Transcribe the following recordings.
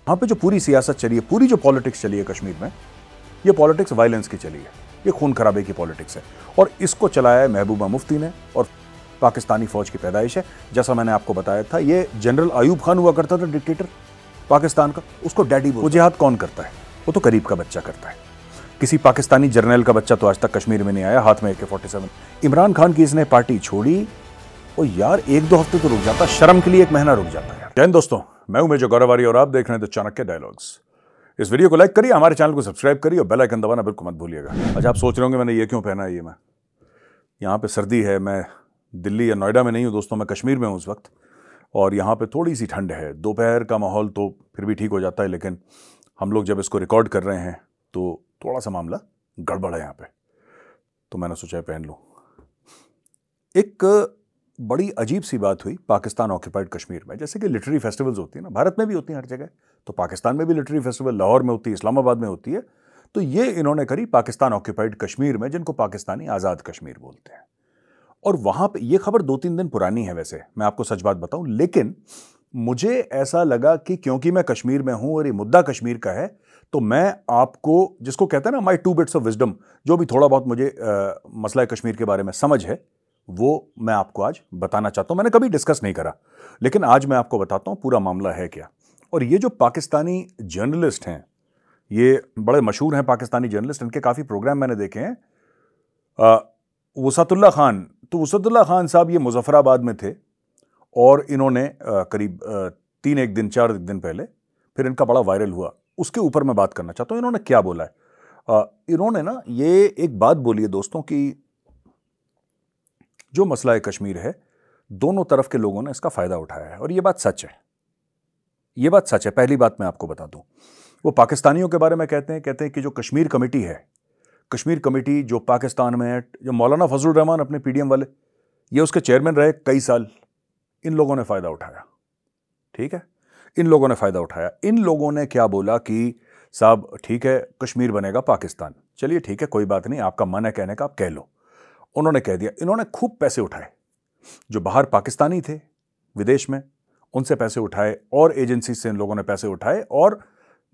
यहाँ पे जो पूरी सियासत चली है, पूरी जो पॉलिटिक्स चली है कश्मीर में, ये पॉलिटिक्स वायलेंस की चली है, ये खून खराबे की पॉलिटिक्स है। और इसको चलाया है महबूबा मुफ्ती ने, और पाकिस्तानी फौज की पैदाइश है। जैसा मैंने आपको बताया था, ये जनरल अयूब खान हुआ करता था, डिक्टेटर पाकिस्तान का, उसको डैडी बोलते। वो जिहाद कौन करता है? वो तो करीब का बच्चा करता है। किसी पाकिस्तानी जर्नल का बच्चा तो आज तक कश्मीर में नहीं आया हाथ में AK-47। इमरान खान की इसने पार्टी छोड़ी, और यार 1-2 हफ्ते तो रुक जाता, शर्म के लिए 1 महीना रुक जाता है। जय हिंद दोस्तों, मैं हूं मेजर गौरव और आप देख रहे हैं द चाणक्य डायलॉग्स। इस वीडियो को लाइक करिए, हमारे चैनल को सब्सक्राइब करिए और बेल आइकन दबाना बिल्कुल मत भूलिएगा। अच्छा, आप सोच रहे होंगे मैंने ये क्यों पहना है। ये मैं यहाँ पे सर्दी है, मैं दिल्ली या नोएडा में नहीं हूँ दोस्तों, मैं कश्मीर में हूँ उस वक्त, और यहाँ पे थोड़ी सी ठंड है। दोपहर का माहौल तो फिर भी ठीक हो जाता है, लेकिन हम लोग जब इसको रिकॉर्ड कर रहे हैं तो थोड़ा सा मामला गड़बड़ है यहाँ पे, तो मैंने सोचा पहन लूँ। एक बड़ी अजीब सी बात हुई पाकिस्तान ऑक्यूपाइड कश्मीर में। जैसे कि लिटरेरी फेस्टिवल्स होती है ना, भारत में भी होती हैं हर जगह, तो पाकिस्तान में भी लिटरेरी फेस्टिवल लाहौर में होती है, इस्लामाबाद में होती है। तो ये इन्होंने करी पाकिस्तान ऑक्यूपाइड कश्मीर में, जिनको पाकिस्तानी आज़ाद कश्मीर बोलते हैं। और वहाँ पे ये खबर 2-3 दिन पुरानी है वैसे, मैं आपको सच बात बताऊं, लेकिन मुझे ऐसा लगा कि क्योंकि मैं कश्मीर में हूं और ये मुद्दा कश्मीर का है, तो मैं आपको, जिसको कहते हैं ना माई 2 बिट्स ऑफ विजडम, जो भी थोड़ा बहुत मुझे मसला कश्मीर के बारे में समझ है, वो मैं आपको आज बताना चाहता हूं। मैंने कभी डिस्कस नहीं करा, लेकिन आज मैं आपको बताता हूं पूरा मामला है क्या। और ये जो पाकिस्तानी जर्नलिस्ट हैं, ये बड़े मशहूर हैं पाकिस्तानी जर्नलिस्ट, इनके काफ़ी प्रोग्राम मैंने देखे हैं। वसतुल्ला खान, तो वसतुल्ला खान साहब ये मुजफ्फराबाद में थे, और इन्होंने करीब 4 दिन पहले फिर इनका बड़ा वायरल हुआ, उसके ऊपर मैं बात करना चाहता हूँ। इन्होंने क्या बोला है? इन्होंने ना ये एक बात बोली है दोस्तों कि जो मसला है कश्मीर है, दोनों तरफ के लोगों ने इसका फायदा उठाया है, और ये बात सच है। ये बात सच है। पहली बात मैं आपको बता दूं, वो पाकिस्तानियों के बारे में कहते हैं कि जो कश्मीर कमेटी है, कश्मीर कमेटी जो पाकिस्तान में है, जो मौलाना फजलुर रहमान अपने PDM वाले, ये उसके चेयरमैन रहे कई साल, इन लोगों ने फायदा उठाया। ठीक है, इन लोगों ने फायदा उठाया। इन लोगों ने क्या बोला कि साहब ठीक है, कश्मीर बनेगा पाकिस्तान, चलिए ठीक है, कोई बात नहीं, आपका मन है कहने का, आप कह लो। उन्होंने कह दिया। इन्होंने खूब पैसे उठाए, जो बाहर पाकिस्तानी थे विदेश में, उनसे पैसे उठाए, और एजेंसी से इन लोगों ने पैसे उठाए, और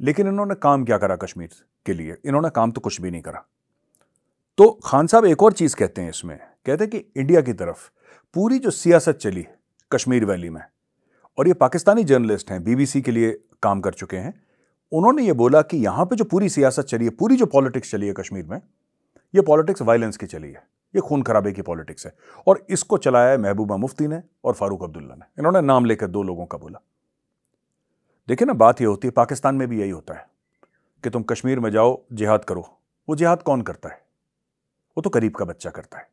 लेकिन इन्होंने काम क्या करा कश्मीर के लिए? इन्होंने काम तो कुछ भी नहीं करा। तो खान साहब एक और चीज कहते हैं इसमें, कहते हैं कि इंडिया की तरफ पूरी जो सियासत चली कश्मीर वैली में, और ये पाकिस्तानी जर्नलिस्ट हैं, BBC के लिए काम कर चुके हैं, उन्होंने ये बोला कि यहां पे जो पूरी सियासत चली है, पूरी जो पॉलिटिक्स चली है कश्मीर में, ये पॉलिटिक्स वायलेंस की चली है, ये खून खराबे की पॉलिटिक्स है। और इसको चलाया है महबूबा मुफ्ती ने और फारूक अब्दुल्ला ने। इन्होंने नाम लेकर 2 लोगों का बोला। देखिए ना, बात ये होती है, पाकिस्तान में भी यही होता है कि तुम कश्मीर में जाओ, जिहाद करो। वो जिहाद कौन करता है? वो तो करीब का बच्चा करता है।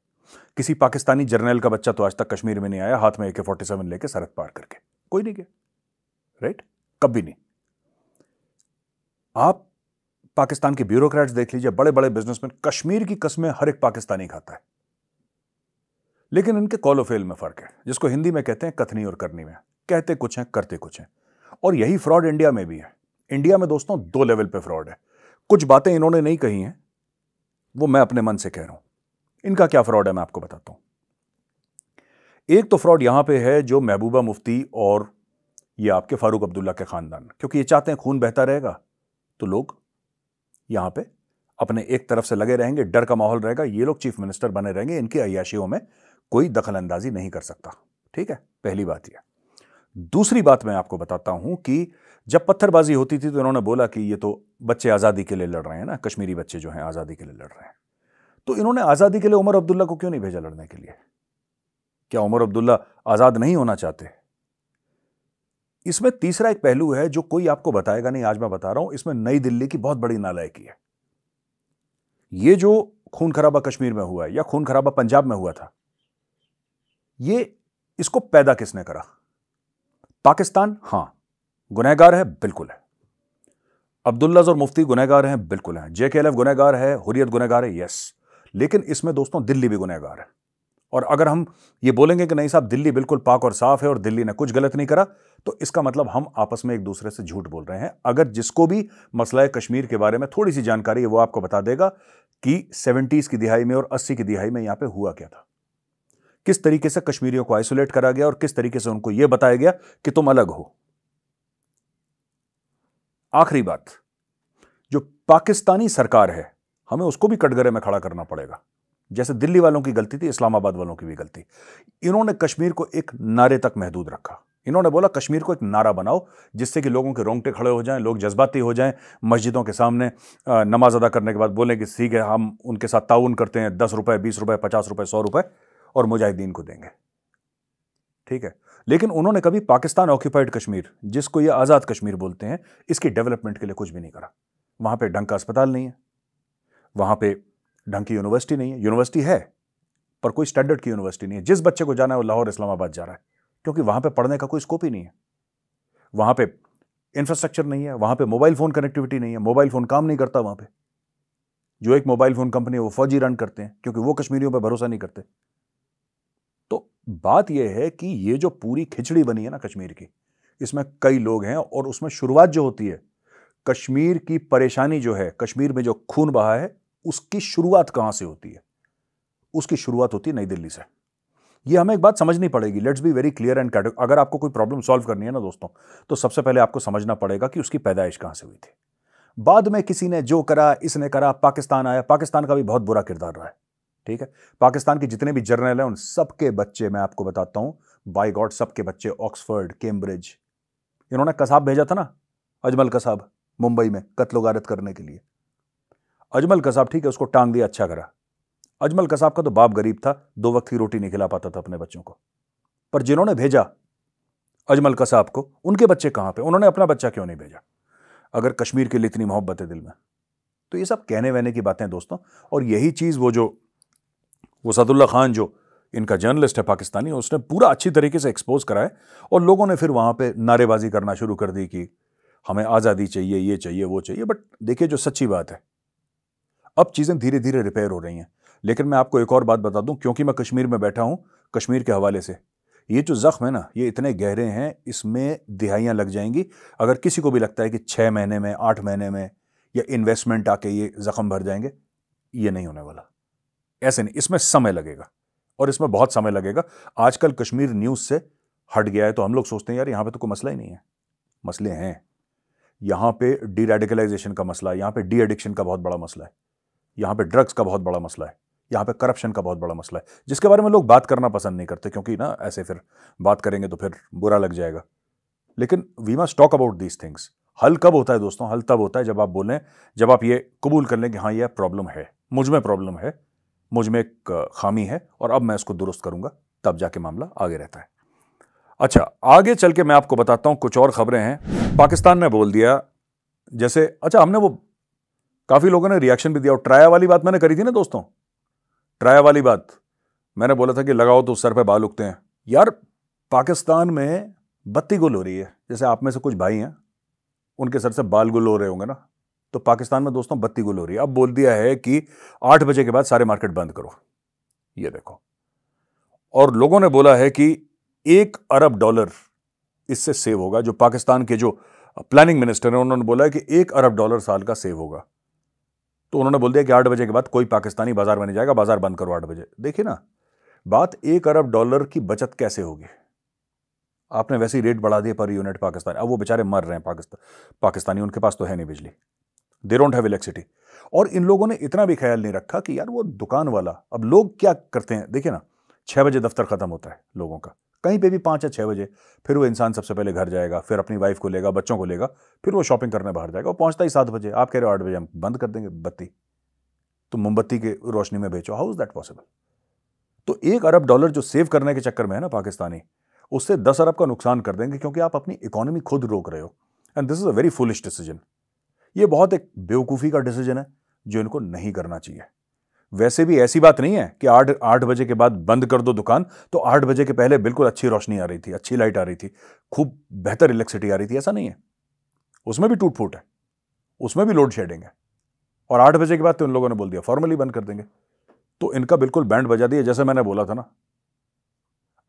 किसी पाकिस्तानी जर्नल का बच्चा तो आज तक कश्मीर में नहीं आया हाथ में AK-47 लेके सरहद पार करके, कोई नहीं गया, राइट? कभी नहीं। आप पाकिस्तान के ब्यूरोक्रेट्स देख लीजिए, बड़े बड़े बिजनेसमैन, कश्मीर की कस्में हर एक पाकिस्तानी खाता है, लेकिन इनके कॉल ऑफ फेल में फर्क है, जिसको हिंदी में कहते हैं कथनी और करनी में। कहते कुछ हैं, करते कुछ हैं। और यही फ्रॉड इंडिया में भी है। इंडिया में दोस्तों 2 लेवल पे फ्रॉड है। कुछ बातें इन्होंने नहीं कही हैं, वो मैं अपने मन से कह रहा हूं। इनका क्या फ्रॉड है मैं आपको बताता हूं। एक तो फ्रॉड यहां पे है जो महबूबा मुफ्ती और ये आपके फारूक अब्दुल्ला के खानदान, क्योंकि ये चाहते हैं खून बहता रहेगा, तो लोग यहां पे अपने एक तरफ से लगे रहेंगे, डर का माहौल रहेगा, ये लोग चीफ मिनिस्टर बने रहेंगे, इनकी अय्याशियों में कोई दखल अंदाजी नहीं कर सकता। ठीक है, पहली बात यह। दूसरी बात मैं आपको बताता हूं कि जब पत्थरबाजी होती थी तो इन्होंने बोला कि ये तो बच्चे आजादी के लिए लड़ रहे हैं ना, कश्मीरी बच्चे जो हैं आजादी के लिए लड़ रहे हैं। तो इन्होंने आजादी के लिए उमर अब्दुल्ला को क्यों नहीं भेजा लड़ने के लिए? क्या उमर अब्दुल्ला आजाद नहीं होना चाहते? इसमें तीसरा एक पहलू है जो कोई आपको बताएगा नहीं, आज मैं बता रहा हूं। इसमें नई दिल्ली की बहुत बड़ी नालायकी है। ये जो खून खराबा कश्मीर में हुआ है, या खून खराबा पंजाब में हुआ था, ये इसको पैदा किसने करा? पाकिस्तान। हां, गुनहगार है, बिल्कुल है। अब्दुल्लाज और मुफ्ती गुनहगार हैं, बिल्कुल हैं। JKLF गुनहगार है, हुर्रियत गुनहगार है, यस। लेकिन इसमें दोस्तों दिल्ली भी गुनहगार है। और अगर हम ये बोलेंगे कि नहीं साहब दिल्ली बिल्कुल पाक और साफ है और दिल्ली ने कुछ गलत नहीं करा, तो इसका मतलब हम आपस में एक दूसरे से झूठ बोल रहे हैं। अगर जिसको भी मसला कश्मीर के बारे में थोड़ी सी जानकारी है, वो आपको बता देगा कि 70s की दिहाई में और 80 की दिहाई में यहां पे हुआ क्या था, किस तरीके से कश्मीरियों को आइसोलेट करा गया और किस तरीके से उनको यह बताया गया कि तुम अलग हो। आखिरी बात, जो पाकिस्तानी सरकार है हमें उसको भी कटघरे में खड़ा करना पड़ेगा। जैसे दिल्ली वालों की गलती थी, इस्लामाबाद वालों की भी गलती। इन्होंने कश्मीर को एक नारे तक महदूद रखा। इन्होंने बोला कश्मीर को एक नारा बनाओ जिससे कि लोगों के रोंगटे खड़े हो जाएं, लोग जज्बाती हो जाएं, मस्जिदों के सामने नमाज अदा करने के बाद बोलें कि ठीक है हम उनके साथ ताउन करते हैं, 10 रुपए 20 रुपए 50 रुपए 100 रुपए और मुजाहिदीन को देंगे। ठीक है, लेकिन उन्होंने कभी पाकिस्तान ऑक्यूपाइड कश्मीर, जिसको ये आज़ाद कश्मीर बोलते हैं, इसकी डेवलपमेंट के लिए कुछ भी नहीं करा। वहां पे ढंग का अस्पताल नहीं है, वहां पे ढंग की यूनिवर्सिटी नहीं है। यूनिवर्सिटी है पर कोई स्टैंडर्ड की यूनिवर्सिटी नहीं है। जिस बच्चे को जाना है वो लाहौर इस्लामाबाद जा रहा है, क्योंकि वहां पे पढ़ने का कोई स्कोप ही नहीं है। वहां पे इंफ्रास्ट्रक्चर नहीं है, वहां पे मोबाइल फोन कनेक्टिविटी नहीं है, मोबाइल फोन काम नहीं करता वहां पे। जो एक मोबाइल फोन कंपनी है वो फौजी रन करते हैं, क्योंकि वो कश्मीरियों पर भरोसा नहीं करते। तो बात यह है कि ये जो पूरी खिचड़ी बनी है ना कश्मीर की, इसमें कई लोग हैं और उसमें शुरुआत जो होती है, कश्मीर की परेशानी जो है, कश्मीर में जो खून बहा है, उसकी शुरुआत कहां से होती है? उसकी शुरुआत होती है नई दिल्ली से। ये हमें एक बात समझनी पड़ेगी। Let's be very clear and categorical. अगर आपको कोई प्रॉब्लम सॉल्व करनी है ना दोस्तों, तो सबसे पहले आपको समझना पड़ेगा कि उसकी पैदाइश कहां से हुई थी। बाद में किसी ने जो करा, इसने करा, पाकिस्तान आया। पाकिस्तान का भी बहुत बुरा किरदार रहा है। ठीक है, पाकिस्तान के जितने भी जर्नल हैं उन सबके बच्चे, मैं आपको बताता हूं, बाय गॉड सबके बच्चे ऑक्सफर्ड, कैम्ब्रिज। इन्होंने कसाब भेजा था ना, अजमल कसाब, मुंबई में कत्लो गारत करने के लिए। अजमल कसाब, ठीक है, उसको टांग दिया, अच्छा करा। अजमल कसाब का तो बाप गरीब था, 2 वक्त की रोटी नहीं खिला पाता था अपने बच्चों को। पर जिन्होंने भेजा अजमल कसाब को, उनके बच्चे कहां पे? उन्होंने अपना बच्चा क्यों नहीं भेजा? अगर कश्मीर के लिए इतनी मोहब्बत है दिल में, तो ये सब कहने वहने की बातें दोस्तों। और यही चीज वो सदुल्ला खान, जो इनका जर्नलिस्ट है पाकिस्तानी, उसने पूरा अच्छी तरीके से एक्सपोज करा है। और लोगों ने फिर वहां पे नारेबाजी करना शुरू कर दी कि हमें आजादी चाहिए, ये चाहिए, वो चाहिए। बट देखिए, जो सच्ची बात है, अब चीजें धीरे धीरे रिपेयर हो रही हैं। लेकिन मैं आपको एक और बात बता दूं, क्योंकि मैं कश्मीर में बैठा हूं, कश्मीर के हवाले से, ये जो जख्म है ना, ये इतने गहरे हैं, इसमें दिहाइयां लग जाएंगी। अगर किसी को भी लगता है कि 6 महीने में, 8 महीने में या इन्वेस्टमेंट आके ये जख्म भर जाएंगे, ये नहीं होने वाला। ऐसे नहीं, इसमें समय लगेगा और इसमें बहुत समय लगेगा। आजकल कश्मीर न्यूज से हट गया है, तो हम लोग सोचते हैं यार यहां पे तो कोई मसला ही नहीं है। मसले हैं। यहां पे डी रेडिकलाइजेशन का मसला है, यहां पे डी एडिक्शन का बहुत बड़ा मसला है, यहां पे ड्रग्स का बहुत बड़ा मसला है, यहां पे करप्शन का बहुत बड़ा मसला है, जिसके बारे में लोग बात करना पसंद नहीं करते, क्योंकि ना ऐसे फिर बात करेंगे तो फिर बुरा लग जाएगा। लेकिन we must talk about these things. हल कब होता है दोस्तों? हल तब होता है जब आप बोलें, जब आप ये कबूल कर लें कि हाँ यह प्रॉब्लम है, मुझ में प्रॉब्लम है, मुझ में एक खामी है और अब मैं इसको दुरुस्त करूंगा, तब जाके मामला आगे रहता है। अच्छा, आगे चल के मैं आपको बताता हूं कुछ और खबरें हैं। पाकिस्तान ने बोल दिया, जैसे, अच्छा, हमने वो काफी लोगों ने रिएक्शन भी दिया। और ट्राया वाली बात मैंने करी थी ना दोस्तों, ट्राया वाली बात मैंने बोला था कि लगाओ तो सर पे बाल उगते हैं। यार पाकिस्तान में बत्ती गुल हो रही है। जैसे आप में से कुछ भाई हैं, उनके सर से बाल गुल हो रहे होंगे ना, तो पाकिस्तान में दोस्तों बत्ती गुल हो रही है। अब बोल दिया है कि 8 बजे के बाद सारे मार्केट बंद करो। ये देखो। और लोगों ने बोला है कि $1 अरब इससे सेव होगा। जो पाकिस्तान के जो प्लानिंग मिनिस्टर हैं, उन्होंने बोला है कि $1 अरब साल का सेव होगा। तो उन्होंने बोल दिया कि 8 बजे के बाद कोई पाकिस्तानी बाजार में नहीं जाएगा, बाजार बंद करो 8 बजे। देखिए ना, बात $1 अरब की बचत कैसे होगी? आपने वैसे ही रेट बढ़ा दिए पर यूनिट पाकिस्तान। अब वो बेचारे मर रहे हैं पाकिस्तानी, उनके पास तो है नहीं बिजली, दे डोंट हैव इलेक्ट्रिसिटी। और इन लोगों ने इतना भी ख्याल नहीं रखा कि यार वो दुकान वाला, अब लोग क्या करते हैं, देखिए ना, 6 बजे दफ्तर खत्म होता है लोगों का, कहीं पे भी 5 या 6 बजे। फिर वो इंसान सबसे पहले घर जाएगा, फिर अपनी वाइफ को लेगा, बच्चों को लेगा, फिर वो शॉपिंग करने बाहर जाएगा। वो पहुंचता ही 7 बजे। आप कह रहे हो 8 बजे हम बंद कर देंगे बत्ती, तो मोमबत्ती के रोशनी में बेचो। How is that possible? तो $1 अरब जो सेव करने के चक्कर में है ना पाकिस्तानी, उससे 10 अरब का नुकसान कर देंगे, क्योंकि आप अपनी इकोनॉमी खुद रोक रहे हो। And this is a very foolish decision. ये बहुत एक बेवकूफ़ी का डिसीजन है जो इनको नहीं करना चाहिए। वैसे भी ऐसी बात नहीं है कि 8 बजे के बाद बंद कर दो दुकान, तो 8 बजे के पहले बिल्कुल अच्छी रोशनी आ रही थी, अच्छी लाइट आ रही थी, खूब बेहतर इलेक्ट्रिसिटी आ रही थी। ऐसा नहीं है, उसमें भी टूट फूट है, उसमें भी लोड शेडिंग है। और 8 बजे के बाद तो इन लोगों ने बोल दिया फॉर्मली बंद कर देंगे। तो इनका बिल्कुल बैंड बजा दिया। जैसे मैंने बोला था ना,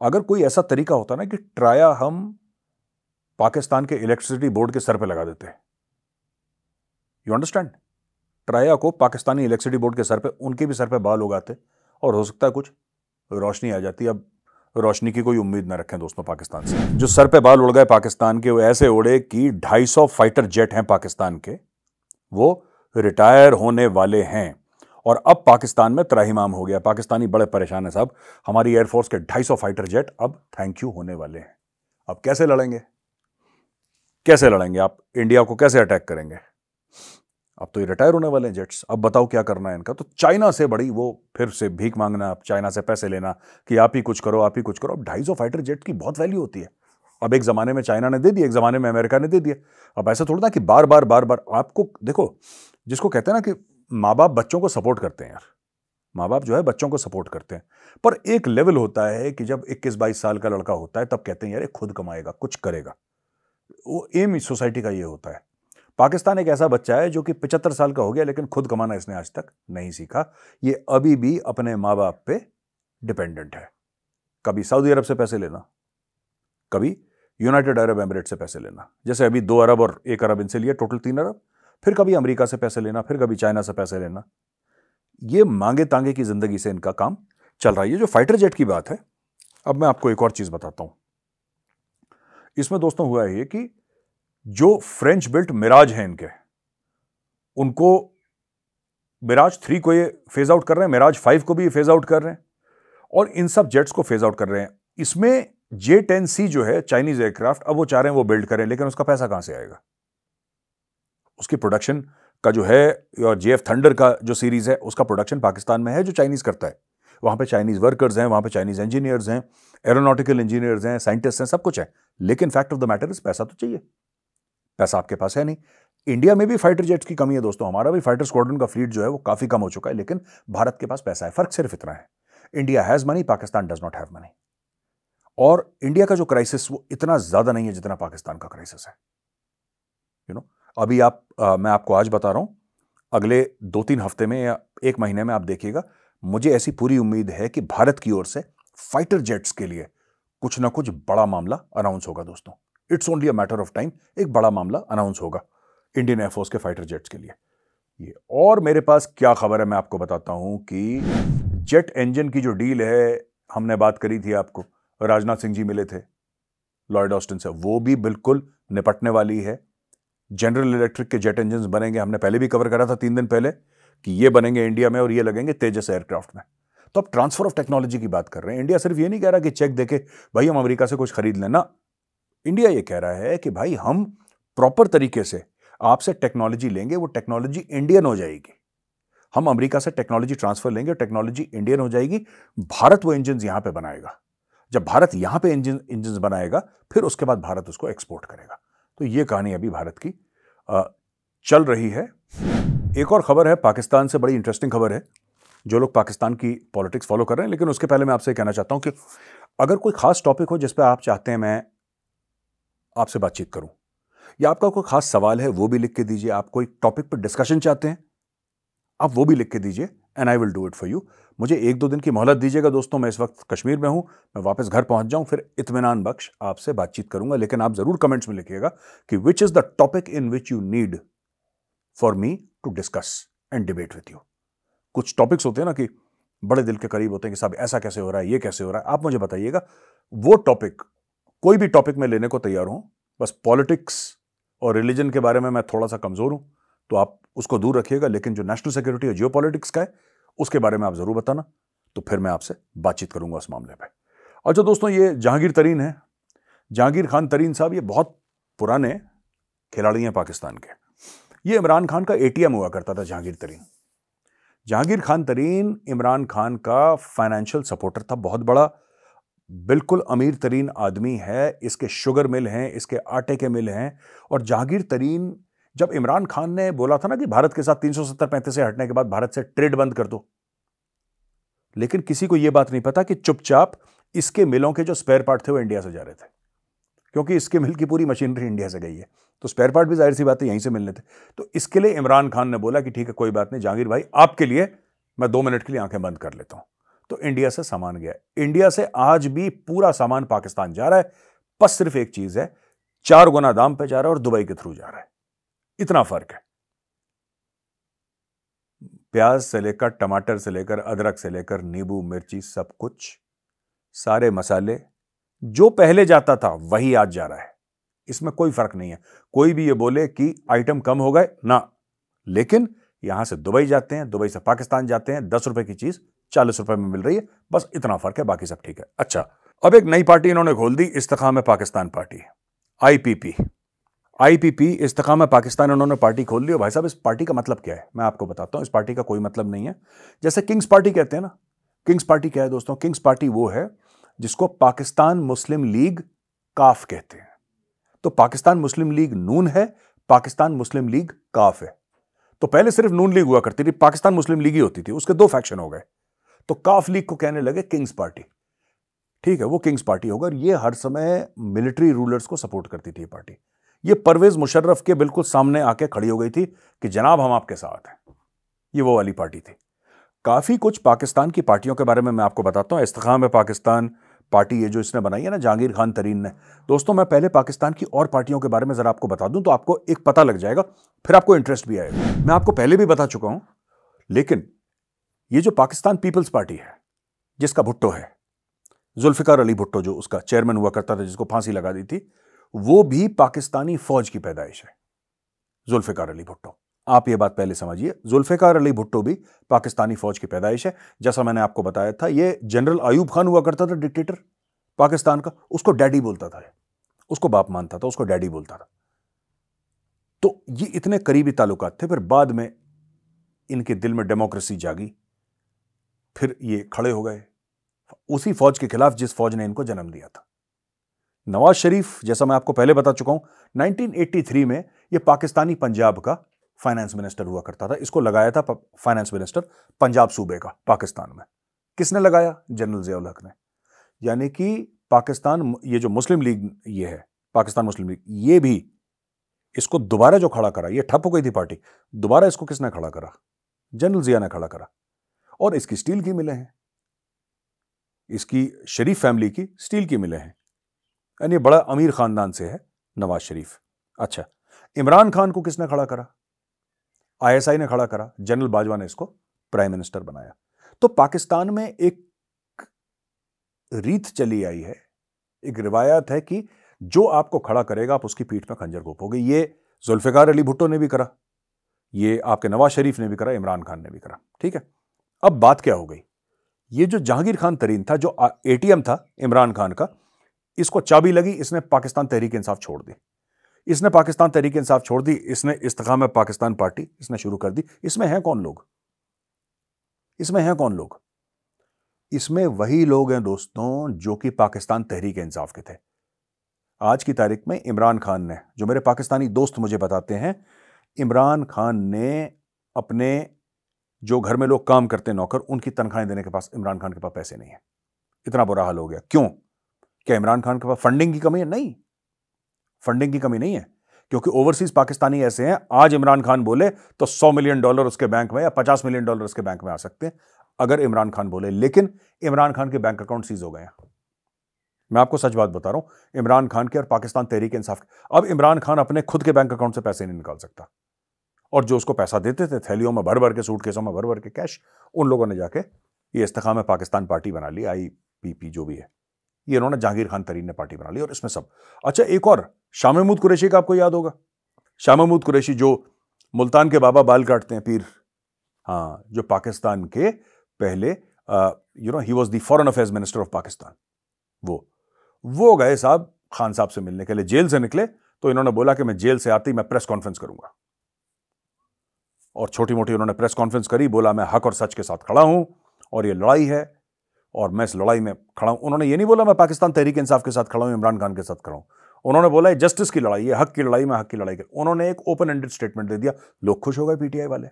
अगर कोई ऐसा तरीका होता ना कि ट्राया हम पाकिस्तान के इलेक्ट्रिसिटी बोर्ड के सर पे लगा देते, यू अंडरस्टैंड, ट्राया को पाकिस्तानी इलेक्ट्रिसिटी बोर्ड के सर पे, उनके भी सर पे बाल उगाते, और हो सकता है कुछ रोशनी आ जाती। अब रोशनी की कोई उम्मीद ना रखें दोस्तों पाकिस्तान से। जो सर पे बाल उड़ गए पाकिस्तान के, वो ऐसे उड़े कि 250 फाइटर जेट हैं पाकिस्तान के, वो रिटायर होने वाले हैं। और अब पाकिस्तान में त्राहिमाम हो गया, पाकिस्तानी बड़े परेशान है साहब। हमारी एयरफोर्स के 250 फाइटर जेट अब थैंक यू होने वाले हैं। अब कैसे लड़ेंगे, कैसे लड़ेंगे आप? इंडिया को कैसे अटैक करेंगे? अब तो ये रिटायर होने वाले हैं जेट्स। अब बताओ क्या करना है इनका? तो चाइना से बड़ी वो फिर से भीख मांगना, चाइना से पैसे लेना कि आप ही कुछ करो, आप ही कुछ करो। अब 250 फाइटर जेट की बहुत वैल्यू होती है। अब एक जमाने में चाइना ने दे दिया, एक जमाने में अमेरिका ने दे दिया। अब ऐसा थोड़ा ना कि बार बार बार बार आपको देखो, जिसको कहते हैं ना कि माँ बाप बच्चों को सपोर्ट करते हैं यार, माँ बाप जो है बच्चों को सपोर्ट करते हैं, पर एक लेवल होता है कि जब 21-22 साल का लड़का होता है तब कहते हैं यार ये खुद कमाएगा, कुछ करेगा। वो एम सोसाइटी का ये होता है। पाकिस्तान एक ऐसा बच्चा है जो कि 75 साल का हो गया लेकिन खुद कमाना इसने आज तक नहीं सीखा। ये अभी भी अपने माँ बाप पे डिपेंडेंट है। कभी सऊदी अरब से पैसे लेना, कभी यूनाइटेड अरब एमिरेट से पैसे लेना, जैसे अभी 2 अरब और 1 अरब इनसे लिए, टोटल 3 अरब। फिर कभी अमेरिका से पैसे लेना, फिर कभी चाइना से पैसे लेना। ये मांगे तांगे की जिंदगी से इनका काम चल रहा है। ये जो फाइटर जेट की बात है, अब मैं आपको एक और चीज बताता हूं। इसमें दोस्तों हुआ है कि जो फ्रेंच बिल्ट मिराज हैं इनके, उनको मिराज 3 को ये फेज आउट कर रहे हैं, मिराज 5 को भी ये फेज आउट कर रहे हैं, और इन सब जेट्स को फेज आउट कर रहे हैं। इसमें J-10C जो है चाइनीज एयरक्राफ्ट, अब वो चाह रहे हैं वो बिल्ड करें, लेकिन उसका पैसा कहां से आएगा? उसकी प्रोडक्शन का जो है, और JF थंडर का जो सीरीज है उसका प्रोडक्शन पाकिस्तान में है जो चाइनीज करता है। वहां पे चाइनीज वर्कर्स हैं, वहां पे चाइनीज इंजीनियर्स हैं, एरोनॉटिकल इंजीनियर्स हैं, साइंटिस्ट हैं, सब कुछ है। लेकिन fact of the matter is पैसा तो चाहिए। पैसा आपके पास है नहीं। इंडिया में भी फाइटर जेट्स की कमी है दोस्तों। हमारा भी फाइटर स्क्वाड्रन का फ्लीट जो है वो काफी कम हो चुका है, लेकिन भारत के पास पैसा है। फर्क सिर्फ इतना है, India has money, Pakistan does not have money. और इंडिया का जो क्राइसिस वो इतना ज्यादा नहीं है जितना पाकिस्तान का क्राइसिस है। अभी मैं आपको आज बता रहा हूं, अगले 2-3 हफ्ते में या 1 महीने में आप देखिएगा, मुझे ऐसी पूरी उम्मीद है कि भारत की ओर से फाइटर जेट्स के लिए कुछ ना कुछ बड़ा मामला अनाउंस होगा दोस्तों। It's only a matter of time, एक बड़ा मामला अनाउंस होगा इंडियन एयरफोर्स के फाइटर जेट्स के लिए। ये और मेरे पास क्या खबर है मैं आपको बताता हूं कि जेट इंजन की जो डील है, हमने बात करी थी आपको, राजनाथ सिंह जी मिले थे लॉयड ऑस्टिन से, वो भी बिल्कुल निपटने वाली है। जनरल इलेक्ट्रिक के जेट इंजन बनेंगे, हमने पहले भी कवर करा था 3 दिन पहले कि ये बनेंगे इंडिया में और ये लगेंगे तेजस एयरक्राफ्ट में। तो अब ट्रांसफर ऑफ टेक्नोलॉजी की बात कर रहे हैं। इंडिया सिर्फ ये नहीं कह रहा कि चेक देके भाई हम अमेरिका से कुछ खरीद लेना। इंडिया ये कह रहा है कि भाई हम प्रॉपर तरीके से आपसे टेक्नोलॉजी लेंगे, वो टेक्नोलॉजी इंडियन हो जाएगी। हम अमेरिका से टेक्नोलॉजी ट्रांसफर लेंगे और टेक्नोलॉजी इंडियन हो जाएगी। भारत वो इंजन यहां पे बनाएगा। जब भारत यहां पे इंजन बनाएगा, फिर उसके बाद भारत उसको एक्सपोर्ट करेगा। तो ये कहानी अभी भारत की चल रही है। एक और खबर है पाकिस्तान से, बड़ी इंटरेस्टिंग खबर है। जो लोग पाकिस्तान की पॉलिटिक्स फॉलो कर रहे हैं, लेकिन उसके पहले मैं आपसे कहना चाहता हूं कि अगर कोई खास टॉपिक हो जिस पे आप चाहते हैं मैं आपसे बातचीत करूं, या आपका कोई खास सवाल है वो भी लिख के दीजिए। आप कोई टॉपिक पर डिस्कशन चाहते हैं आप वो भी लिख के दीजिए, and I will do it for you. मुझे 1-2 दिन की मोहलत दीजिएगा दोस्तों। मैं इस वक्त कश्मीर में हूं, मैं वापस घर पहुंच जाऊं, फिर इत्मीनान बख्श आपसे बातचीत करूंगा। लेकिन आप जरूर कमेंट्स में लिखिएगा कि which is the topic in which you need for me to discuss and debate with you. कुछ टॉपिक्स होते हैं ना कि बड़े दिल के करीब होते हैं कि साहब ऐसा कैसे हो रहा है, ये कैसे हो रहा है, आप मुझे बताइएगा। वो टॉपिक, कोई भी टॉपिक मैं लेने को तैयार हूं। बस पॉलिटिक्स और रिलीजन के बारे में मैं थोड़ा सा कमजोर हूं, तो आप उसको दूर रखिएगा। लेकिन जो नेशनल सिक्योरिटी और जियो पॉलिटिक्स का है उसके बारे में आप जरूर बताना, तो फिर मैं आपसे बातचीत करूंगा उस मामले पे। अच्छा दोस्तों, ये जहांगीर तरीन है, जहांगीर खान तरीन साहब, ये बहुत पुराने खिलाड़ी हैं पाकिस्तान के। ये इमरान खान का ATM हुआ करता था जहांगीर तरीन। जहांगीर खान तरीन इमरान खान का फाइनेंशियल सपोर्टर था, बहुत बड़ा, बिल्कुल अमीर तरीन आदमी है। इसके शुगर मिल हैं, इसके आटे के मिल हैं। और जहांगीर तरीन, जब इमरान खान ने बोला था ना कि भारत के साथ 370-35 से हटने के बाद भारत से ट्रेड बंद कर दो, लेकिन किसी को यह बात नहीं पता कि चुपचाप इसके मिलों के जो स्पेयर पार्ट थे वो इंडिया से जा रहे थे, क्योंकि इसके मिल की पूरी मशीनरी इंडिया से गई है, तो स्पेयर पार्ट भी जाहिर सी बात है यहीं से मिलने थे। तो इसके लिए इमरान खान ने बोला कि ठीक है कोई बात नहीं जहांगीर भाई, आपके लिए मैं 2 मिनट के लिए आंखें बंद कर लेता हूं। तो इंडिया से सामान गया। इंडिया से आज भी पूरा सामान पाकिस्तान जा रहा है, बस सिर्फ एक चीज है, 4 गुना दाम पे जा रहा है और दुबई के थ्रू जा रहा है। इतना फर्क है। प्याज से लेकर, टमाटर से लेकर, अदरक से लेकर, नींबू, मिर्ची, सब कुछ सारे मसाले जो पहले जाता था वही आज जा रहा है, इसमें कोई फर्क नहीं है। कोई भी ये बोले कि आइटम कम हो गए ना, लेकिन यहां से दुबई जाते हैं, दुबई से पाकिस्तान जाते हैं, 10 रुपए की चीज 40 रुपए में मिल रही है, बस इतना फर्क है, बाकी सब ठीक है। अच्छा, अब एक नई पार्टी इन्होंने खोल दी, Istehkam Pakistan party, IPP. IPP, Istehkam Pakistan, इन्होंने पार्टी खोल ली। और भाई साहब, इस पार्टी का मतलब क्या है मैं आपको बताता हूं। इस पार्टी का कोई मतलब नहीं है। जैसे किंग्स पार्टी कहते हैं ना, किंग्स पार्टी क्या है दोस्तों? किंग्स पार्टी वो है जिसको पाकिस्तान मुस्लिम लीग काफ कहते हैं। तो पाकिस्तान मुस्लिम लीग नून है, पाकिस्तान मुस्लिम लीग काफ है। तो पहले सिर्फ नून लीग हुआ करती थी, पाकिस्तान मुस्लिम लीग ही होती थी, उसके दो फैक्शन हो गए, तो काफ लीग को कहने लगे किंग्स पार्टी। ठीक है, वो किंग्स पार्टी होगा। ये हर समय मिलिट्री रूलर्स को सपोर्ट करती थी ये पार्टी। ये परवेज मुशर्रफ के बिल्कुल सामने आके खड़ी हो गई थी कि जनाब हम आपके साथ हैं। ये वो वाली पार्टी थी। काफी कुछ पाकिस्तान की पार्टियों के बारे में मैं आपको बताता हूं। इस्तेकाम पाकिस्तान पार्टी ये जो इसने बनाई है ना, जहांगीर खान तरीन ने। दोस्तों, मैं पहले पाकिस्तान की और पार्टियों के बारे में जरा आपको बता दूं तो आपको एक पता लग जाएगा, फिर आपको इंटरेस्ट भी आएगा। मैं आपको पहले भी बता चुका हूं, लेकिन ये जो पाकिस्तान पीपल्स पार्टी है, जिसका भुट्टो है, जुल्फिकार अली भुट्टो, जो उसका चेयरमैन हुआ करता था, जिसको फांसी लगा दी थी, वो भी पाकिस्तानी फौज की पैदाइश है। जुल्फिकार अली भुट्टो, आप ये बात पहले समझिए, जुल्फिकार अली भुट्टो भी पाकिस्तानी फौज की पैदाइश है। जैसा मैंने आपको बताया था, ये जनरल अयूब खान हुआ करता था, डिक्टेटर पाकिस्तान का, उसको डैडी बोलता था, उसको बाप मानता था, उसको डैडी बोलता था। तो ये इतने करीबी ताल्लुकात थे। फिर बाद में इनके दिल में डेमोक्रेसी जागी, फिर ये खड़े हो गए उसी फौज के खिलाफ जिस फौज ने इनको जन्म दिया था। नवाज शरीफ, जैसा मैं आपको पहले बता चुका हूं, 1983 में ये पाकिस्तानी पंजाब का फाइनेंस मिनिस्टर हुआ करता था। इसको लगाया था फाइनेंस मिनिस्टर पंजाब सूबे का पाकिस्तान में। किसने लगाया? जनरल ज़ियाउल हक ने। यानी कि पाकिस्तान, ये जो मुस्लिम लीग ये है, पाकिस्तान मुस्लिम लीग, ये भी इसको दोबारा जो खड़ा करा, ये ठप हो गई थी पार्टी, दोबारा इसको किसने खड़ा करा? जनरल ज़िया ने खड़ा करा। और इसकी स्टील की मिलें हैं, इसकी शरीफ फैमिली की स्टील की मिलें हैं, यानी बड़ा अमीर खानदान से है नवाज शरीफ। अच्छा, इमरान खान को किसने खड़ा करा? आईएसआई ने खड़ा करा, जनरल बाजवा ने इसको प्राइम मिनिस्टर बनाया। तो पाकिस्तान में एक रीत चली आई है, एक रिवायत है कि जो आपको खड़ा करेगा आप उसकी पीठ में खंजर घोंपोगे। ये जुल्फिकार अली भुट्टो ने भी करा, ये आपके नवाज शरीफ ने भी करा, इमरान खान ने भी करा। ठीक है, अब बात क्या हो गई? ये जो जहांगीर खान तरीन था, जो एटीएम था इमरान खान का, इसको चाबी लगी, इसने पाकिस्तान तहरीक इंसाफ छोड़ दी। इसने पाकिस्तान तहरीक इंसाफ छोड़ दी, इसने इस्तेकाम पाकिस्तान पार्टी इसने शुरू कर दी। इसमें हैं कौन लोग? इसमें हैं कौन लोग? इसमें वही लोग हैं दोस्तों जो कि पाकिस्तान तहरीक इंसाफ के थे। आज की तारीख में इमरान खान ने, जो मेरे पाकिस्तानी दोस्त मुझे बताते हैं, इमरान खान ने अपने जो घर में लोग काम करते नौकर, उनकी तनख्वाहें देने के पास इमरान खान के पास पैसे नहीं है। इतना बुरा हाल हो गया। क्यों? क्या इमरान खान के पास फंडिंग की कमी है? नहीं, फंडिंग की कमी नहीं है, क्योंकि ओवरसीज पाकिस्तानी ऐसे हैं, आज इमरान खान बोले तो $100 मिलियन उसके बैंक में या $50 मिलियन उसके बैंक में आ सकते हैं अगर इमरान खान बोले। लेकिन इमरान खान के बैंक अकाउंट सीज हो गए हैं। मैं आपको सच बात बता रहा हूं, इमरान खान के और पाकिस्तान तहरीक इंसाफ के। अब इमरान खान अपने खुद के बैंक अकाउंट से पैसे नहीं निकाल सकता, और जो उसको पैसा देते थे थैलियों में भर भर के, सूटकेसों में भर भर के कैश, उन लोगों ने जाके ये इस्तेकाम पाकिस्तान पार्टी बना ली, आईपीपी जो भी है, ये इन्होंने जहांगीर खान तरीन ने पार्टी बना ली, और इसमें सब। अच्छा, एक और, शाह महमूद कुरैशी का आपको याद होगा। शाह महमूद कुरैशी जो मुल्तान के बाबा बाल काटते हैं, पीर, हाँ, जो पाकिस्तान के पहले he was the foreign affairs minister of Pakistan. वो गए साहब खान साहब से मिलने के लिए, जेल से निकले तो इन्होंने बोला कि मैं जेल से आते ही मैं प्रेस कॉन्फ्रेंस करूंगा, और छोटी मोटी उन्होंने प्रेस कॉन्फ्रेंस करी, बोला मैं हक और सच के साथ खड़ा हूं और ये लड़ाई है और मैं इस लड़ाई में खड़ा हूं। उन्होंने ये नहीं बोला मैं पाकिस्तान तहरीक इंसाफ के साथ खड़ा हूं, इमरान खान के साथ खड़ा हूं। उन्होंने बोला जस्टिस की लड़ाई है, हक की लड़ाई, में हक की लड़ाई कर। उन्होंने एक ओपन एंडेड स्टेटमेंट दे दिया। लोग खुश हो गए पीटीआई वाले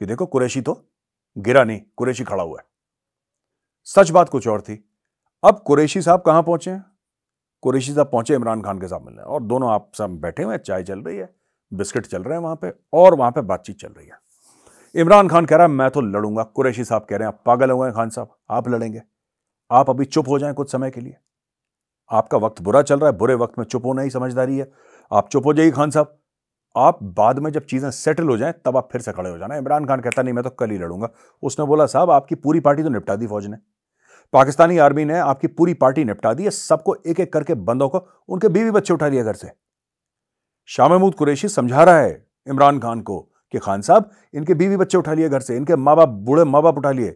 कि देखो कुरैशी तो गिरा नहीं, कुरैशी खड़ा हुआ है। सच बात कुछ और थी। अब कुरैशी साहब कहां पहुंचे हैं? कुरैशी साहब पहुंचे इमरान खान के साथ मिलने, और दोनों आप सब बैठे हुए हैं, चाय चल रही है, बिस्किट चल रहे हैं वहां पे, और वहां पे बातचीत चल रही है। इमरान खान कह रहा है मैं तो लड़ूंगा। कुरैशी साहब कह रहे हैं आप पागल हो गए खान साहब, आप लड़ेंगे? आप अभी चुप हो जाएं कुछ समय के लिए, आपका वक्त बुरा चल रहा है, बुरे वक्त में चुप होना ही समझदारी है। आप चुप हो जाइए खान साहब, आप बाद में जब चीजें सेटल हो जाएं तब आप फिर से खड़े हो जाना। इमरान खान कहता नहीं मैं तो कल ही लड़ूंगा। उसने बोला साहब आपकी पूरी पार्टी तो निपटा दी फौज ने, पाकिस्तानी आर्मी ने आपकी पूरी पार्टी निपटा दी है, सबको एक एक करके बंदों को उनके बीवी बच्चे उठा लिया घर से। शाह महमूद कुरैशी समझा रहा है इमरान खान को कि खान साहब इनके बीवी बच्चे उठा लिए घर से, इनके माँ बाप, बूढ़े माँ बाप उठा लिए,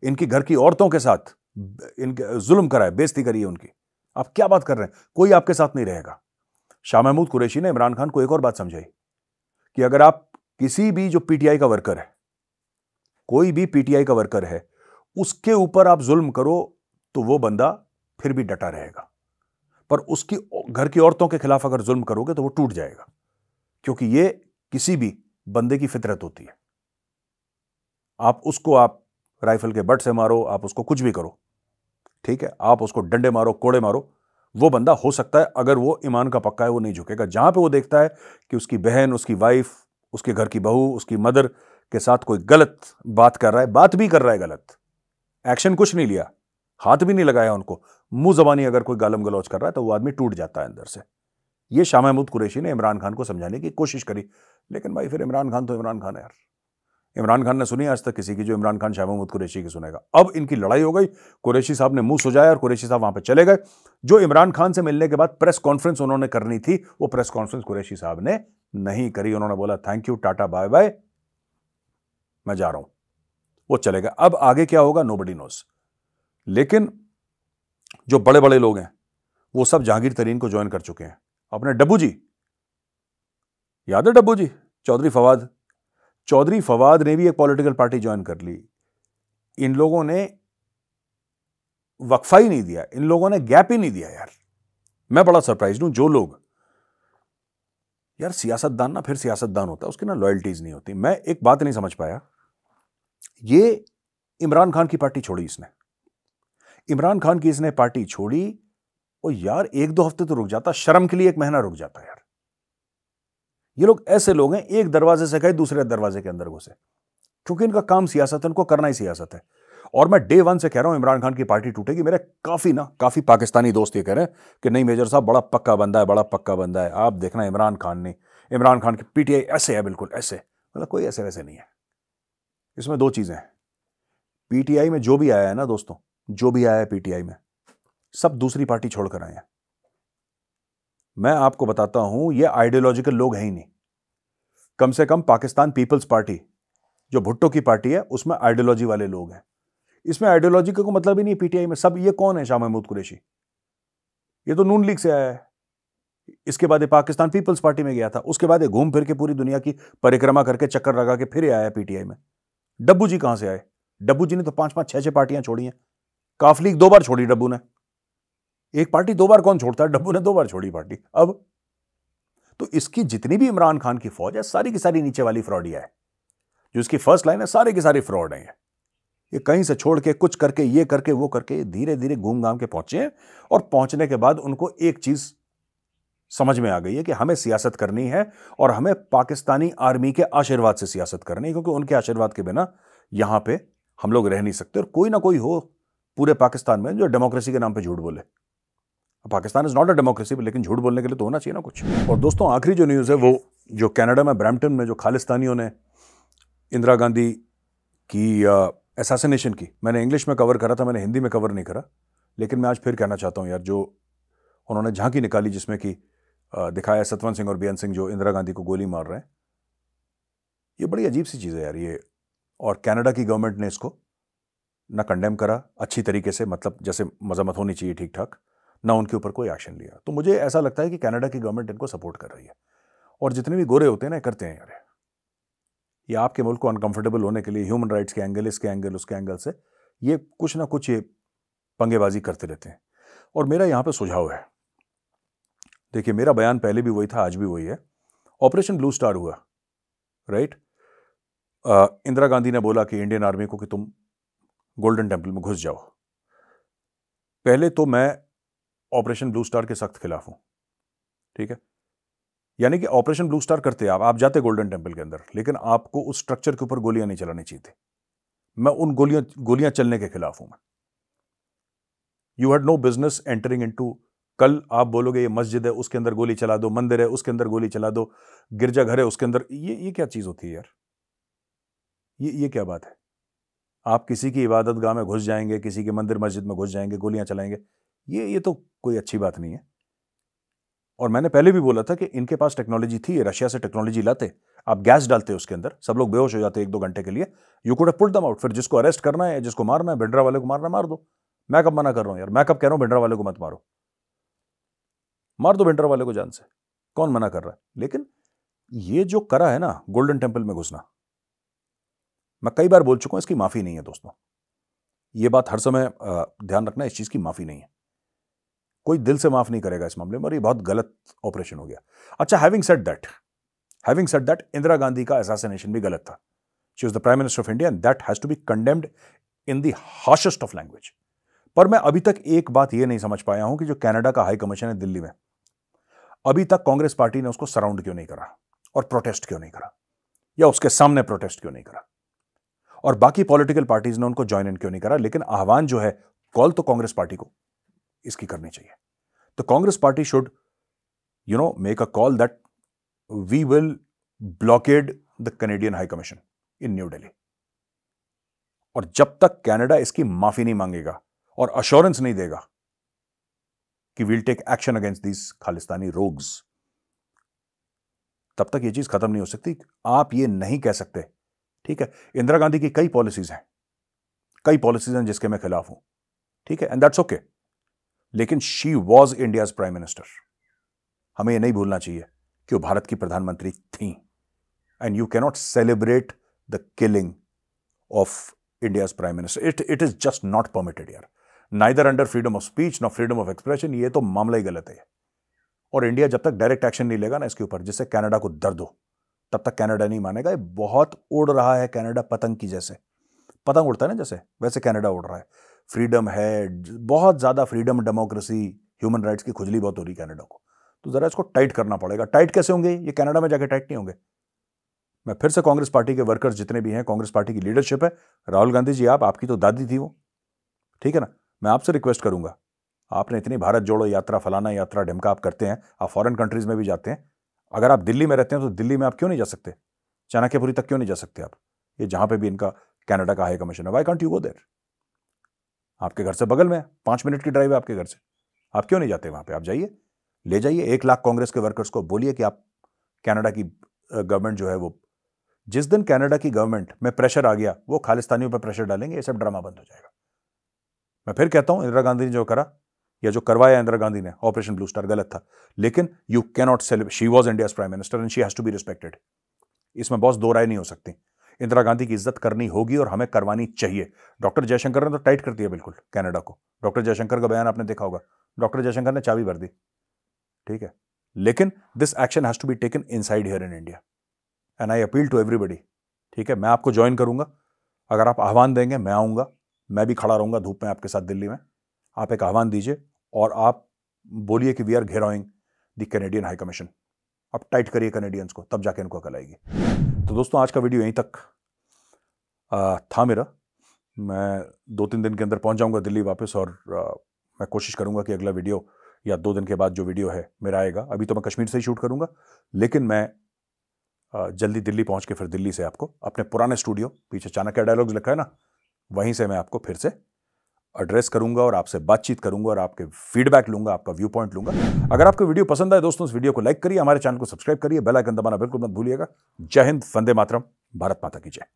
इनकी घर की औरतों के साथ इनके जुल्म कराए, बेइज्जती करिए उनकी। आप क्या बात कर रहे हैं, कोई आपके साथ नहीं रहेगा। शाह महमूद कुरैशी ने इमरान खान को एक और बात समझाई कि अगर आप किसी भी जो पीटीआई का वर्कर है, कोई भी पीटीआई का वर्कर है, उसके ऊपर आप जुल्म करो तो वो बंदा फिर भी डटा रहेगा, पर उसकी घर की औरतों के खिलाफ अगर जुल्म करोगे तो वो टूट जाएगा, क्योंकि ये किसी भी बंदे की फितरत होती है। आप राइफल के बट से मारो, आप उसको कुछ भी करो, ठीक है, आप उसको डंडे मारो, कोड़े मारो, वो बंदा हो सकता है अगर वो ईमान का पक्का है वो नहीं झुकेगा। जहां पे वो देखता है कि उसकी बहन, उसकी वाइफ, उसके घर की बहू, उसकी मदर के साथ कोई गलत बात कर रहा है, बात भी कर रहा है गलत, एक्शन कुछ नहीं लिया, हाथ भी नहीं लगाया उनको, मुंह जबानी अगर कोई गालम गलौज कर रहा है तो वो आदमी टूट जाता है अंदर से। ये शाह महमूद कुरैशी ने इमरान खान को समझाने की कोशिश करी, लेकिन भाई फिर इमरान खान तो इमरान खान है यार। इमरान खान ने सुनी आज तक किसी की जो इमरान खान शाह महमूद कुरैशी की सुनेगा। अब इनकी लड़ाई हो गई, कुरैशी साहब ने मुंह सुजाया और कुरैशी साहब वहां पे चले गए। जो इमरान खान से मिलने के बाद प्रेस कॉन्फ्रेंस उन्होंने करनी थी, वो प्रेस कॉन्फ्रेंस कुरैशी साहब ने नहीं करी। उन्होंने बोला thank you, tata, bye bye, मैं जा रहा हूं, वो चले गए। अब आगे क्या होगा नोबडी नोज, लेकिन जो बड़े बड़े लोग हैं वो सब जहांगीर तरीन को ज्वाइन कर चुके हैं। अपने डब्बू जी, याद है डब्बू जी, चौधरी फवाद ने भी एक पॉलिटिकल पार्टी ज्वाइन कर ली। इन लोगों ने वक्फा ही नहीं दिया, इन लोगों ने गैप ही नहीं दिया यार। मैं बड़ा सरप्राइज हूं, जो लोग यार सियासतदान ना फिर सियासतदान होता है, उसकी ना लॉयल्टीज नहीं होती। मैं एक बात नहीं समझ पाया, ये इमरान खान की पार्टी छोड़ी इसने, इमरान खान की इसने पार्टी छोड़ी, और यार एक दो हफ्ते तो रुक जाता, शर्म के लिए एक महीना रुक जाता यार। ये लोग ऐसे लोग हैं, एक दरवाजे से गए दूसरे दरवाजे के अंदर घुसे, क्योंकि इनका काम सियासत है, इनको करना ही सियासत है। और मैं डे वन से कह रहा हूं इमरान खान की पार्टी टूटेगी। मेरे काफी पाकिस्तानी दोस्त ये कह रहे हैं कि नहीं मेजर साहब बड़ा पक्का बंदा है, बड़ा पक्का बंदा है, आप देखना इमरान खान ने, इमरान खान की पीटीआई ऐसे है, बिल्कुल ऐसे, मतलब कोई ऐसे वैसे नहीं है। इसमें दो चीजें हैं, पीटीआई में जो भी आया है ना दोस्तों, जो भी आया है पीटीआई में, सब दूसरी पार्टी छोड़कर आए हैं। मैं आपको बताता हूं, ये आइडियोलॉजिकल लोग हैं ही नहीं। कम से कम पाकिस्तान पीपल्स पार्टी जो भुट्टो की पार्टी है, उसमें आइडियोलॉजी वाले लोग हैं। इसमें आइडियोलॉजी का कोई मतलब ही नहीं है पीटीआई में। सब ये कौन है, शाह महमूद कुरैशी, ये तो नून लीग से आया है। इसके बाद ये पाकिस्तान पीपल्स पार्टी में गया था, उसके बाद ये घूम फिर के पूरी दुनिया की परिक्रमा करके चक्कर लगा के फिर आया पीटीआई में। डब्बू जी कहां से आए? डब्बू जी ने तो 5-5, 6-6 पार्टियां छोड़ी हैं। काफ लीग 2 बार छोड़ी डब्बू ने, एक पार्टी 2 बार कौन छोड़ता है, डब्बू ने 2 बार छोड़ी पार्टी। अब तो इसकी जितनी भी इमरान खान की फौज है, सारी की सारी नीचे वाली फ्रॉडिया है। जो इसकी फर्स्ट लाइन है, सारे की सारी फ्रॉड है। ये कहीं से छोड़ के कुछ करके, ये करके वो करके, धीरे धीरे घूम घाम के पहुंचे हैं। और पहुंचने के बाद उनको एक चीज समझ में आ गई है कि हमें सियासत करनी है, और हमें पाकिस्तानी आर्मी के आशीर्वाद से सियासत करनी है, क्योंकि उनके आशीर्वाद के बिना यहां पे हम लोग रह नहीं सकते। और कोई ना कोई हो पूरे पाकिस्तान में जो डेमोक्रेसी के नाम पे झूठ बोले। Pakistan is not a democracy, लेकिन झूठ बोलने के लिए तो होना चाहिए ना कुछ। और दोस्तों आखिरी जो न्यूज़ है, वो जो कनाडा में ब्रैम्पटन में जो खालिस्तानियों ने इंदिरा गांधी की असैसिनेशन की, मैंने इंग्लिश में कवर करा था, मैंने हिंदी में कवर नहीं करा, लेकिन मैं आज फिर कहना चाहता हूं यार, जो उन्होंने झांकी निकाली जिसमें कि दिखाया सतवंत सिंह और बेअंत सिंह जो इंदिरा गांधी को गोली मार रहे हैं, ये बड़ी अजीब सी चीज़ है यार ये। और कनाडा की गवर्नमेंट ने इसको ना कंडेम करा अच्छी तरीके से, मतलब जैसे मजम्मत होनी चाहिए ठीक ठाक, ना उनके ऊपर कोई एक्शन लिया। तो मुझे ऐसा लगता है कि कनाडा की गवर्नमेंट इनको सपोर्ट कर रही है, और जितने भी गोरे होते हैं ना करते हैं यार, ये आपके मुल्क को अनकंफर्टेबल होने के लिए ह्यूमन राइट्स के एंगल, इसके एंगल, उसके एंगल से ये कुछ ना कुछ ये पंगेबाजी करते रहते हैं। और मेरा यहां पे सुझाव है, देखिए मेरा बयान पहले भी वही था, आज भी वही है। ऑपरेशन ब्लू स्टार हुआ, राइट? इंदिरा गांधी ने बोला कि इंडियन आर्मी को कि तुम गोल्डन टेम्पल में घुस जाओ। पहले तो मैं ऑपरेशन ब्लू स्टार के सख्त खिलाफ हूं, ठीक है? यानी कि ऑपरेशन ब्लू स्टार करते आप जाते गोल्डन टेम्पल के अंदर, लेकिन आपको उस स्ट्रक्चर के ऊपर गोलियां नहीं चलानी चाहिए थी। मैं उन गोलियां चलने के खिलाफ हूं मैं। You had no business entering into, कल आप बोलोगे ये मस्जिद है उसके अंदर गोली चला दो, मंदिर है उसके अंदर गोली चला दो, गिरजाघर है उसके अंदर, ये क्या चीज होती है यार? ये क्या बात है? आप किसी की इबादत गाह में घुस जाएंगे, किसी के मंदिर मस्जिद में घुस जाएंगे, गोलियां चलाएंगे, ये तो कोई अच्छी बात नहीं है। और मैंने पहले भी बोला था कि इनके पास टेक्नोलॉजी थी, रशिया से टेक्नोलॉजी लाते, आप गैस डालते उसके अंदर, सब लोग बेहोश हो जाते 1-2 घंटे के लिए, you could have put them out. फिर जिसको अरेस्ट करना है, जिसको मारना है, भिंडरा वाले को मारना, मार दो। मैं कब मना कर रहा हूं यार, मैं कब कह रहा हूं भिंडरा वाले को मत मारो, मार दो भिंडरा वाले को जान से, कौन मना कर रहा है। लेकिन ये जो करा है ना गोल्डन टेम्पल में घुसना, मैं कई बार बोल चुका हूं, इसकी माफी नहीं है दोस्तों। ये बात हर समय ध्यान रखना, इस चीज की माफी नहीं है, कोई दिल से माफ नहीं करेगा इस मामले में, और ये बहुत गलत ऑपरेशन हो गया। अच्छा, having said that, Indira Gandhi का असैसिनेशन भी गलत था। She was the prime minister of India and that has to be condemned in the harshest of language. पर मैं अभी तक एक बात यह नहीं समझ पाया हूं कि जो कनाडा का हाई कमीशन है दिल्ली में, अभी तक कांग्रेस पार्टी ने उसको सराउंड क्यों नहीं करा और प्रोटेस्ट क्यों नहीं करा, या उसके सामने प्रोटेस्ट क्यों नहीं करा, और बाकी पॉलिटिकल पार्टीज ने उनको ज्वाइन इन क्यों नहीं करा। लेकिन आह्वान जो है, कॉल तो कांग्रेस पार्टी को इसकी करनी चाहिए। तो Congress party should make a call that we will blockade the Canadian high commission in New Delhi. और जब तक कनाडा इसकी माफी नहीं मांगेगा और अश्योरेंस नहीं देगा कि we'll take action against these Khalistani rogues, तब तक यह चीज खत्म नहीं हो सकती। आप ये नहीं कह सकते, ठीक है, इंदिरा गांधी की कई पॉलिसीज हैं जिसके मैं खिलाफ हूं, ठीक है, एंड दैट्स ओके, लेकिन she was India's prime minister. हमें यह नहीं भूलना चाहिए कि वो भारत की प्रधानमंत्री थी। And you cannot celebrate the killing of India's prime minister, it is just not permitted यार, neither under freedom of speech not freedom of expression. ये तो मामला ही गलत है। और इंडिया जब तक डायरेक्ट एक्शन नहीं लेगा ना इसके ऊपर, जिससे कनाडा को दर्द हो, तब तक कनाडा नहीं मानेगा। ये बहुत उड़ रहा है कनाडा, पतंग की जैसे, पतंग उड़ता है ना जैसे, वैसे कनाडा उड़ रहा है। फ्रीडम है, बहुत ज्यादा फ्रीडम, डेमोक्रेसी, ह्यूमन राइट्स की खुजली बहुत हो रही कनाडा को। तो जरा इसको टाइट करना पड़ेगा। टाइट कैसे होंगे? ये कनाडा में जाके टाइट नहीं होंगे। मैं फिर से कांग्रेस पार्टी के वर्कर्स जितने भी हैं, कांग्रेस पार्टी की लीडरशिप है, राहुल गांधी जी, आपकी तो दादी थी वो, ठीक है ना, मैं आपसे रिक्वेस्ट करूंगा, आपने इतनी भारत जोड़ो यात्रा, फलाना यात्रा, ढिमका आप करते हैं, आप फॉरेन कंट्रीज में भी जाते हैं, अगर आप दिल्ली में रहते हैं तो दिल्ली में आप क्यों नहीं जा सकते? चाणक्यपुरी तक क्यों नहीं जा सकते आप? ये जहां पे भी इनका कनाडा का हाई कमीशन है, why can't you go there? आपके घर से बगल में 5 मिनट की ड्राइव है आपके घर से, आप क्यों नहीं जाते वहां पे? आप जाइए, ले जाइए 1 लाख कांग्रेस के वर्कर्स को, बोलिए कि आप कनाडा की गवर्नमेंट जो है वो, जिस दिन कनाडा की गवर्नमेंट में प्रेशर आ गया, वो खालिस्तानियों पर प्रेशर डालेंगे, ये सब ड्रामा बंद हो जाएगा। मैं फिर कहता हूं, इंदिरा गांधी ने जो करा या जो करवाया इंदिरा गांधी ने ऑपरेशन ब्लू स्टार, गलत था, लेकिन you cannot celebrate, she was India's prime minister and she has to be respected. इसमें बहुत दो राय नहीं हो सकती। इंदिरा गांधी की इज्जत करनी होगी और हमें करवानी चाहिए। डॉक्टर जयशंकर ने तो टाइट कर दिया बिल्कुल कनाडा को। डॉक्टर जयशंकर का बयान आपने देखा होगा, डॉक्टर जयशंकर ने चाबी भर दी, ठीक है, लेकिन this action has to be taken inside here in India and I appeal to everybody, ठीक है। मैं आपको ज्वाइन करूंगा, अगर आप आह्वान देंगे मैं आऊंगा, मैं भी खड़ा रहूंगा धूप में आपके साथ दिल्ली में। आप एक आह्वान दीजिए और आप बोलिए कि वी आर घेराइंग द कैनेडियन हाई कमीशन। आप टाइट करिए कैनेडियंस को, तब जाके इनको अकल आएगी। तो दोस्तों, आज का वीडियो यहीं तक था मेरा। मैं 2-3 दिन के अंदर पहुंच जाऊंगा दिल्ली वापस, और मैं कोशिश करूंगा कि अगला वीडियो या 2 दिन के बाद जो वीडियो है मेरा आएगा। अभी तो मैं कश्मीर से ही शूट करूंगा, लेकिन मैं जल्दी दिल्ली पहुंच के फिर दिल्ली से आपको अपने पुराने स्टूडियो, पीछे चाणक्य डायलॉग्स लिखा है ना, वहीं से मैं आपको फिर से एड्रेस करूंगा और आपसे बातचीत करूंगा और आपके फीडबैक लूंगा, आपका व्यू पॉइंट लूंगा। अगर आपको वीडियो पसंद आए दोस्तों, इस वीडियो को लाइक करिए, हमारे चैनल को सब्सक्राइब करिए, बेल आइकन दबाना बिल्कुल मत भूलिएगा। जय हिंद, वंदे मातरम, भारत माता की जय।